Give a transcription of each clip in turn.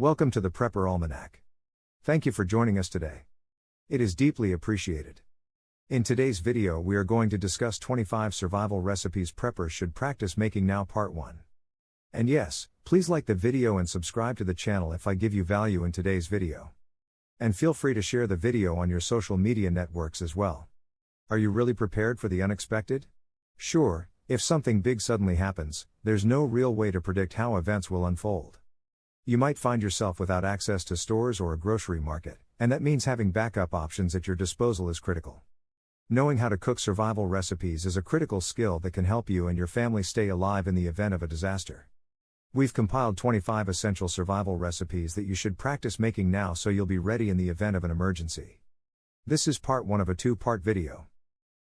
Welcome to the Prepper Almanac. Thank you for joining us today. It is deeply appreciated. In today's video we are going to discuss 25 survival recipes preppers should practice making now, part 1. And yes, please like the video and subscribe to the channel if I give you value in today's video. And feel free to share the video on your social media networks as well. Are you really prepared for the unexpected? Sure, if something big suddenly happens, there's no real way to predict how events will unfold. You might find yourself without access to stores or a grocery market, and that means having backup options at your disposal is critical. Knowing how to cook survival recipes is a critical skill that can help you and your family stay alive in the event of a disaster. We've compiled 25 essential survival recipes that you should practice making now so you'll be ready in the event of an emergency. This is part 1 of a 2-part video.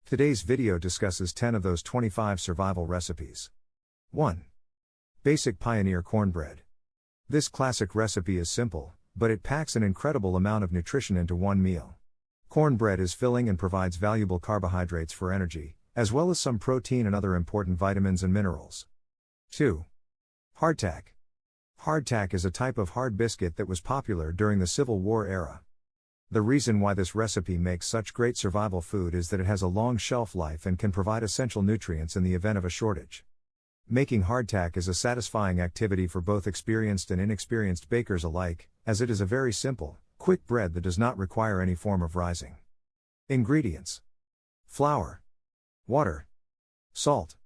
Today's video discusses 10 of those 25 survival recipes. 1. Basic Pioneer Cornbread. This classic recipe is simple, but it packs an incredible amount of nutrition into one meal. Cornbread is filling and provides valuable carbohydrates for energy, as well as some protein and other important vitamins and minerals. 2. Hardtack. Hardtack is a type of hard biscuit that was popular during the Civil War era. The reason why this recipe makes such great survival food is that it has a long shelf life and can provide essential nutrients in the event of a shortage. Making hardtack is a satisfying activity for both experienced and inexperienced bakers alike, as it is a very simple, quick bread that does not require any form of rising. Ingredients: flour, water, salt.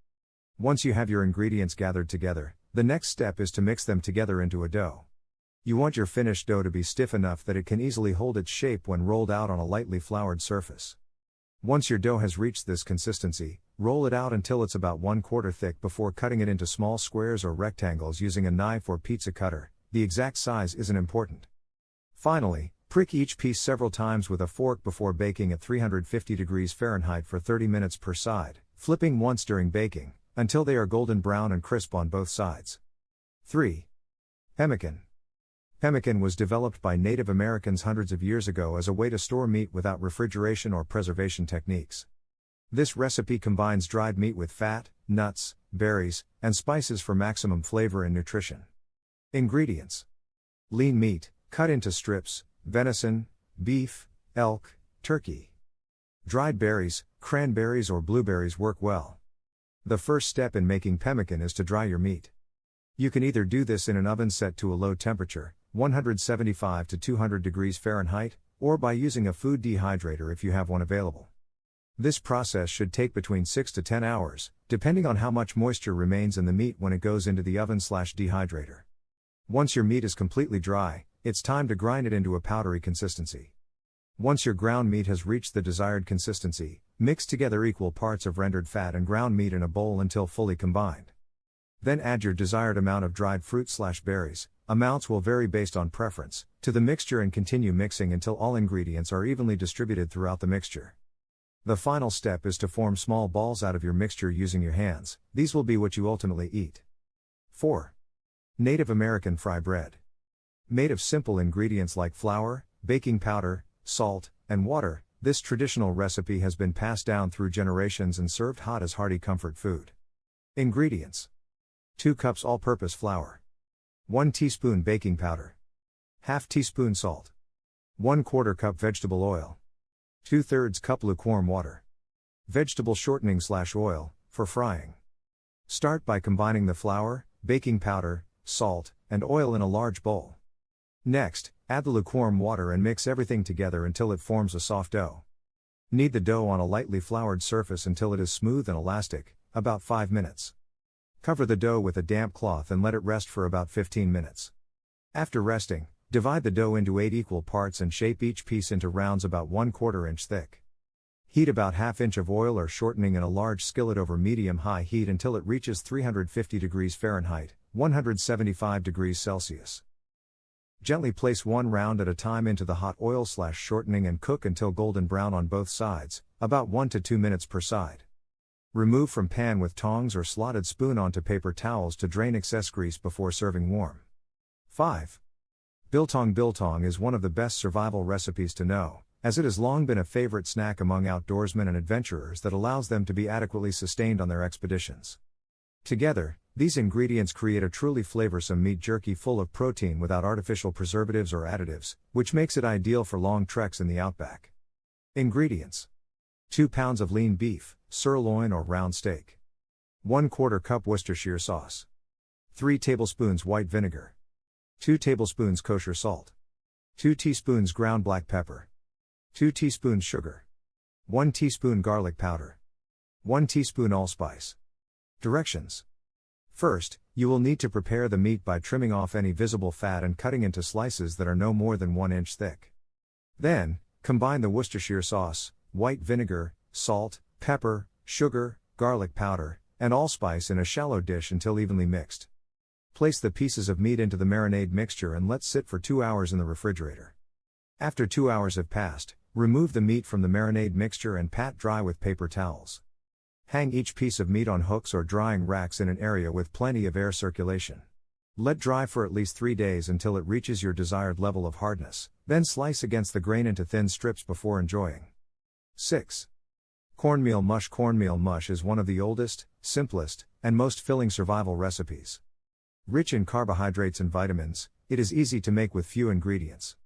Once you have your ingredients gathered together, the next step is to mix them together into a dough. You want your finished dough to be stiff enough that it can easily hold its shape when rolled out on a lightly floured surface. Once your dough has reached this consistency, roll it out until it's about 1/4 thick before cutting it into small squares or rectangles using a knife or pizza cutter. The exact size isn't important. Finally, prick each piece several times with a fork before baking at 350 degrees Fahrenheit for 30 minutes per side, flipping once during baking, until they are golden brown and crisp on both sides. 3. Pemmican. Pemmican was developed by Native Americans hundreds of years ago as a way to store meat without refrigeration or preservation techniques. This recipe combines dried meat with fat, nuts, berries, and spices for maximum flavor and nutrition. Ingredients: lean meat, cut into strips, venison, beef, elk, turkey. Dried berries, cranberries or blueberries work well. The first step in making pemmican is to dry your meat. You can either do this in an oven set to a low temperature, 175 to 200 degrees Fahrenheit, or by using a food dehydrator if you have one available. This process should take between 6 to 10 hours, depending on how much moisture remains in the meat when it goes into the oven/dehydrator. Once your meat is completely dry, it's time to grind it into a powdery consistency. Once your ground meat has reached the desired consistency, mix together equal parts of rendered fat and ground meat in a bowl until fully combined. Then add your desired amount of dried fruit/berries, amounts will vary based on preference, to the mixture and continue mixing until all ingredients are evenly distributed throughout the mixture. The final step is to form small balls out of your mixture using your hands. These will be what you ultimately eat. 4. Native American Fry Bread. Made of simple ingredients like flour, baking powder, salt, and water, this traditional recipe has been passed down through generations and served hot as hearty comfort food. Ingredients: 2 cups all-purpose flour, 1 teaspoon baking powder, ½ teaspoon salt, 1/4 cup vegetable oil, 2/3 cup lukewarm water. Vegetable shortening/oil, for frying. Start by combining the flour, baking powder, salt, and oil in a large bowl. Next, add the lukewarm water and mix everything together until it forms a soft dough. Knead the dough on a lightly floured surface until it is smooth and elastic, about 5 minutes. Cover the dough with a damp cloth and let it rest for about 15 minutes. After resting, divide the dough into 8 equal parts and shape each piece into rounds about 1/4 inch thick. Heat about ½ inch of oil or shortening in a large skillet over medium-high heat until it reaches 350 degrees Fahrenheit, 175 degrees Celsius. Gently place one round at a time into the hot oil/shortening and cook until golden brown on both sides, about 1 to 2 minutes per side. Remove from pan with tongs or slotted spoon onto paper towels to drain excess grease before serving warm. 5. Biltong. Biltong is one of the best survival recipes to know, as it has long been a favorite snack among outdoorsmen and adventurers that allows them to be adequately sustained on their expeditions. Together, These ingredients create a truly flavorsome meat jerky full of protein without artificial preservatives or additives, which makes it ideal for long treks in the outback. Ingredients: 2 pounds of lean beef, sirloin or round steak. 1/4 cup Worcestershire sauce. 3 tablespoons white vinegar. 2 tablespoons kosher salt. 2 teaspoons ground black pepper. 2 teaspoons sugar. 1 teaspoon garlic powder. 1 teaspoon allspice. Directions. First, you will need to prepare the meat by trimming off any visible fat and cutting into slices that are no more than 1 inch thick. Then, combine the Worcestershire sauce, white vinegar, salt, pepper, sugar, garlic powder, and allspice in a shallow dish until evenly mixed. Place the pieces of meat into the marinade mixture and let sit for 2 hours in the refrigerator. After 2 hours have passed, remove the meat from the marinade mixture and pat dry with paper towels. Hang each piece of meat on hooks or drying racks in an area with plenty of air circulation. Let dry for at least 3 days until it reaches your desired level of hardness, then slice against the grain into thin strips before enjoying. 6. Cornmeal mush. Cornmeal mush is one of the oldest, simplest, and most filling survival recipes. Rich in carbohydrates and vitamins, it is easy to make with few ingredients.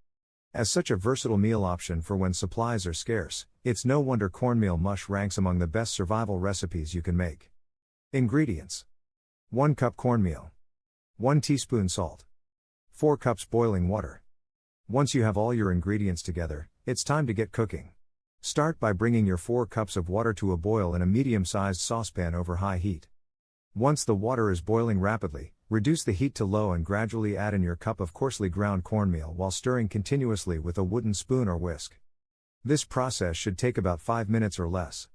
As such a versatile meal option for when supplies are scarce, it's no wonder cornmeal mush ranks among the best survival recipes you can make. Ingredients: 1 cup cornmeal. 1 teaspoon salt. 4 cups boiling water. Once you have all your ingredients together, it's time to get cooking. Start by bringing your 4 cups of water to a boil in a medium-sized saucepan over high heat. Once the water is boiling rapidly, reduce the heat to low and gradually add in your cup of coarsely ground cornmeal while stirring continuously with a wooden spoon or whisk. This process should take about 5 minutes or less.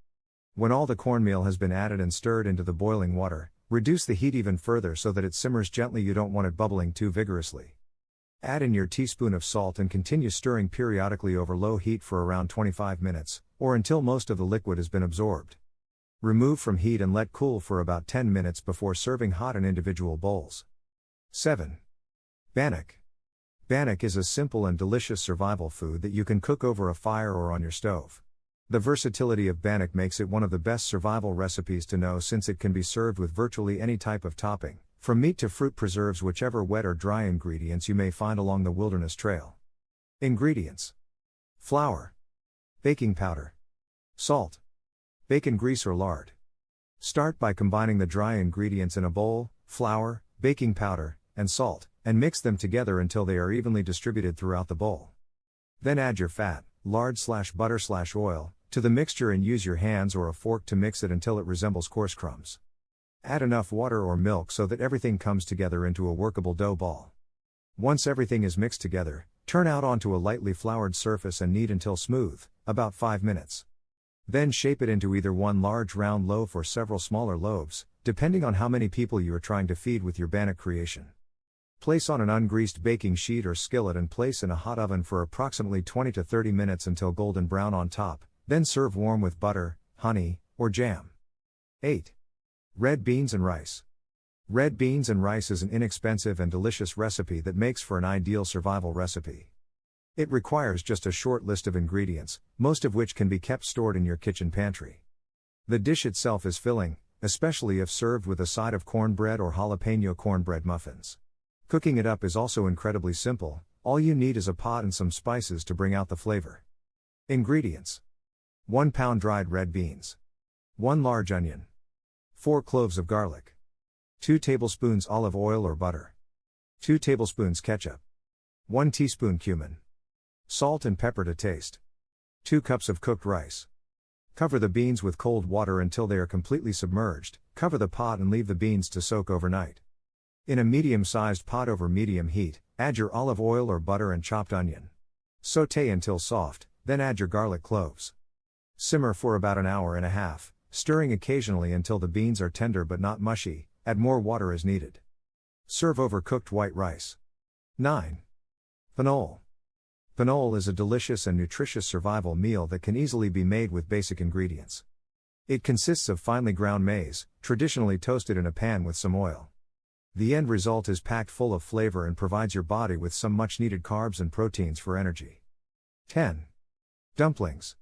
When all the cornmeal has been added and stirred into the boiling water, reduce the heat even further so that it simmers gently. You don't want it bubbling too vigorously. Add in your teaspoon of salt and continue stirring periodically over low heat for around 25 minutes, or until most of the liquid has been absorbed. Remove from heat and let cool for about 10 minutes before serving hot in individual bowls. 7. Bannock. Bannock is a simple and delicious survival food that you can cook over a fire or on your stove. The versatility of bannock makes it one of the best survival recipes to know, since it can be served with virtually any type of topping, from meat to fruit preserves, whichever wet or dry ingredients you may find along the wilderness trail. Ingredients: flour, baking powder, salt, bacon grease or lard. Start by combining the dry ingredients in a bowl, flour, baking powder, and salt, and mix them together until they are evenly distributed throughout the bowl. Then add your fat, lard/butter/oil, to the mixture and use your hands or a fork to mix it until it resembles coarse crumbs. Add enough water or milk so that everything comes together into a workable dough ball. Once everything is mixed together, turn out onto a lightly floured surface and knead until smooth, about 5 minutes. Then shape it into either one large round loaf or several smaller loaves, depending on how many people you are trying to feed with your bannock creation. Place on an ungreased baking sheet or skillet and place in a hot oven for approximately 20 to 30 minutes until golden brown on top, then serve warm with butter, honey, or jam. 8. Red beans and rice. Red beans and rice is an inexpensive and delicious recipe that makes for an ideal survival recipe. It requires just a short list of ingredients, most of which can be kept stored in your kitchen pantry. The dish itself is filling, especially if served with a side of cornbread or jalapeno cornbread muffins. Cooking it up is also incredibly simple. All you need is a pot and some spices to bring out the flavor. Ingredients: 1 pound dried red beans, 1 large onion, 4 cloves of garlic, 2 tablespoons olive oil or butter, 2 tablespoons ketchup, 1 teaspoon cumin, salt and pepper to taste, 2 cups of cooked rice. Cover the beans with cold water until they are completely submerged. Cover the pot and leave the beans to soak overnight. In a medium-sized pot over medium heat, add your olive oil or butter and chopped onion. Sauté until soft, then add your garlic cloves. Simmer for about an hour and a half, stirring occasionally until the beans are tender but not mushy. Add more water as needed. Serve over cooked white rice. 9. Pannole. Pannole is a delicious and nutritious survival meal that can easily be made with basic ingredients. It consists of finely ground maize, traditionally toasted in a pan with some oil. The end result is packed full of flavor and provides your body with some much-needed carbs and proteins for energy. 10. Dumplings.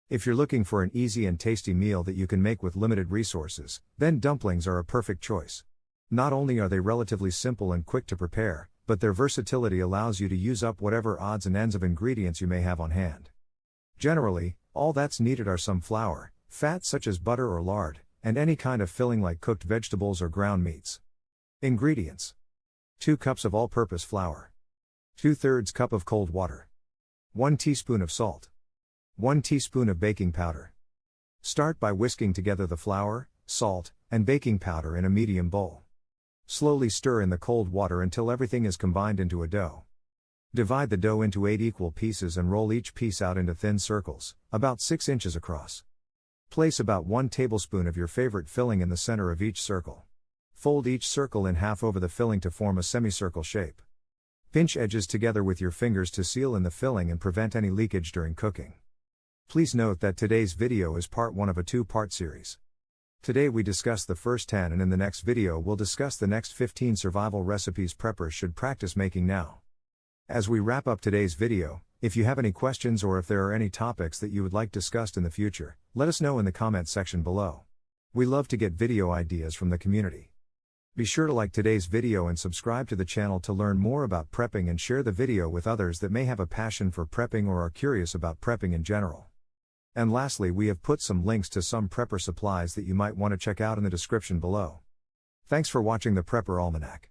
If you're looking for an easy and tasty meal that you can make with limited resources, then dumplings are a perfect choice. Not only are they relatively simple and quick to prepare, but their versatility allows you to use up whatever odds and ends of ingredients you may have on hand. Generally, all that's needed are some flour, fats such as butter or lard, and any kind of filling like cooked vegetables or ground meats. Ingredients: 2 cups of all-purpose flour, 2/3 cup of cold water, 1 teaspoon of salt, 1 teaspoon of baking powder. Start by whisking together the flour, salt, and baking powder in a medium bowl. Slowly stir in the cold water until everything is combined into a dough. Divide the dough into 8 equal pieces and roll each piece out into thin circles, about 6 inches across. Place about 1 tablespoon of your favorite filling in the center of each circle. Fold each circle in half over the filling to form a semicircle shape. Pinch edges together with your fingers to seal in the filling and prevent any leakage during cooking. Please note that today's video is part 1 of a 2-part series. Today we discussed the first 10, and in the next video we'll discuss the next 15 survival recipes preppers should practice making now. As we wrap up today's video, if you have any questions or if there are any topics that you would like discussed in the future, let us know in the comments section below. We love to get video ideas from the community. Be sure to like today's video and subscribe to the channel to learn more about prepping, and share the video with others that may have a passion for prepping or are curious about prepping in general. And lastly, we have put some links to some prepper supplies that you might want to check out in the description below. Thanks for watching the Prepper Almanac.